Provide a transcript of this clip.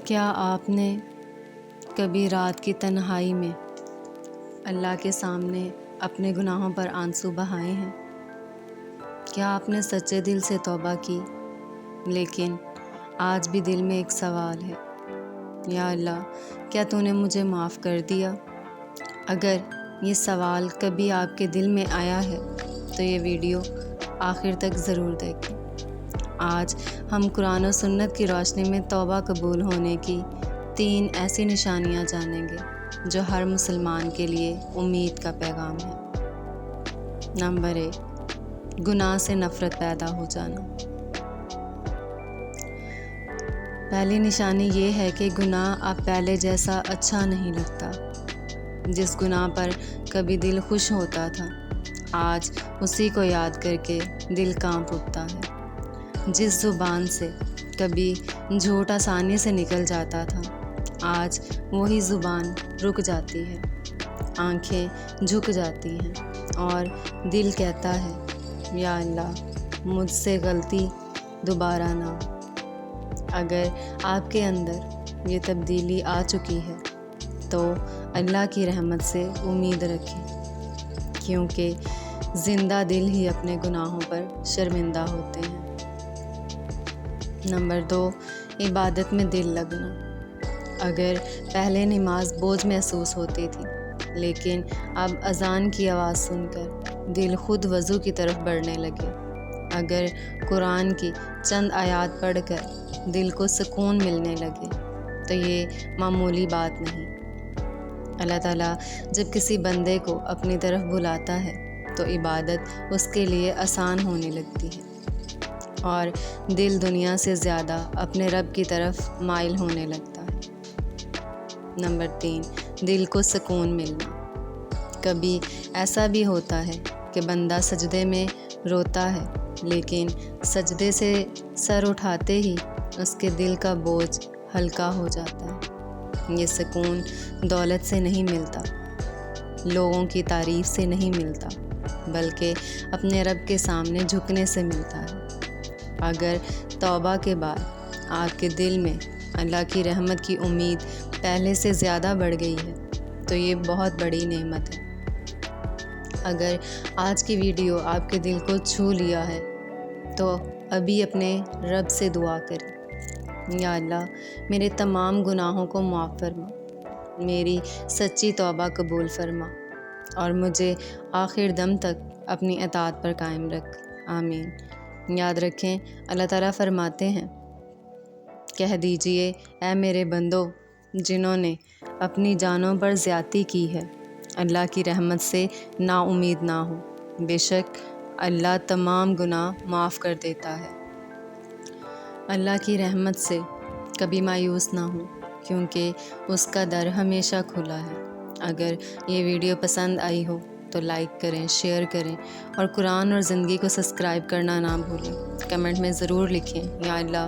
کیا آپ نے کبھی رات کی تنہائی میں اللہ کے سامنے اپنے گناہوں پر آنسو بہائے ہیں؟ کیا آپ نے سچے دل سے توبہ کی؟ لیکن آج بھی دل میں ایک سوال ہے، یا اللہ، کیا تو نے مجھے معاف کر دیا؟ اگر یہ سوال کبھی آپ کے دل میں آیا ہے تو یہ ویڈیو آخر تک ضرور دیکھیں۔ آج ہم قرآن و سنت کی روشنی میں توبہ قبول ہونے کی 3 ایسی نشانیاں جانیں گے جو ہر مسلمان کے لیے امید کا پیغام ہے۔ نمبر 1، گناہ سے نفرت پیدا ہو جانا۔ پہلی نشانی یہ ہے کہ گناہ اب پہلے جیسا اچھا نہیں لگتا۔ جس گناہ پر کبھی دل خوش ہوتا تھا، آج اسی کو یاد کر کے دل کانپ اٹھتا ہے۔ جس زبان سے کبھی جھوٹ آسانی سے نکل جاتا تھا، آج وہی زبان رک جاتی ہے، آنکھیں جھک جاتی ہیں اور دل کہتا ہے، یا اللہ، مجھ سے غلطی دوبارہ نہ ہو۔ اگر آپ کے اندر یہ تبدیلی آ چکی ہے تو اللہ کی رحمت سے امید رکھیں، کیونکہ زندہ دل ہی اپنے گناہوں پر شرمندہ ہوتے ہیں۔ نمبر 2، عبادت میں دل لگنا۔ اگر پہلے نماز بوجھ محسوس ہوتی تھی، لیکن اب اذان کی آواز سن کر دل خود وضو کی طرف بڑھنے لگے۔ اگر قرآن کی چند آیات پڑھ کر دل کو سکون ملنے لگے تو یہ معمولی بات نہیں۔ اللہ تعالیٰ جب کسی بندے کو اپنی طرف بلاتا ہے تو عبادت اس کے لیے آسان ہونے لگتی ہے اور دل دنیا سے زیادہ اپنے رب کی طرف مائل ہونے لگتا ہے۔ نمبر 3، دل کو سکون ملنا۔ کبھی ایسا بھی ہوتا ہے کہ بندہ سجدے میں روتا ہے، لیکن سجدے سے سر اٹھاتے ہی اس کے دل کا بوجھ ہلکا ہو جاتا ہے۔ یہ سکون دولت سے نہیں ملتا، لوگوں کی تعریف سے نہیں ملتا، بلکہ اپنے رب کے سامنے جھکنے سے ملتا ہے۔ اگر توبہ کے بعد آپ کے دل میں اللہ کی رحمت کی امید پہلے سے زیادہ بڑھ گئی ہے تو یہ بہت بڑی نعمت ہے۔ اگر آج کی ویڈیو آپ کے دل کو چھو لیا ہے تو ابھی اپنے رب سے دعا کریں، یا اللہ، میرے تمام گناہوں کو معاف فرما، میری سچی توبہ قبول فرما اور مجھے آخر دم تک اپنی اطاعت پر قائم رکھ۔ آمین۔ یاد رکھیں، اللہ تعالیٰ فرماتے ہیں، کہہ دیجئے، اے میرے بندو، جنہوں نے اپنی جانوں پر زیادتی کی ہے، اللہ کی رحمت سے نا امید نہ ہو، بے شک اللہ تمام گناہ معاف کر دیتا ہے۔ اللہ کی رحمت سے کبھی مایوس نہ ہوں، کیونکہ اس کا در ہمیشہ کھلا ہے۔ اگر یہ ویڈیو پسند آئی ہو تو لائک کریں، شیئر کریں اور قرآن اور زندگی کو سبسکرائب کرنا نہ بھولیں۔ کمنٹ میں ضرور لکھیں، یا اللہ،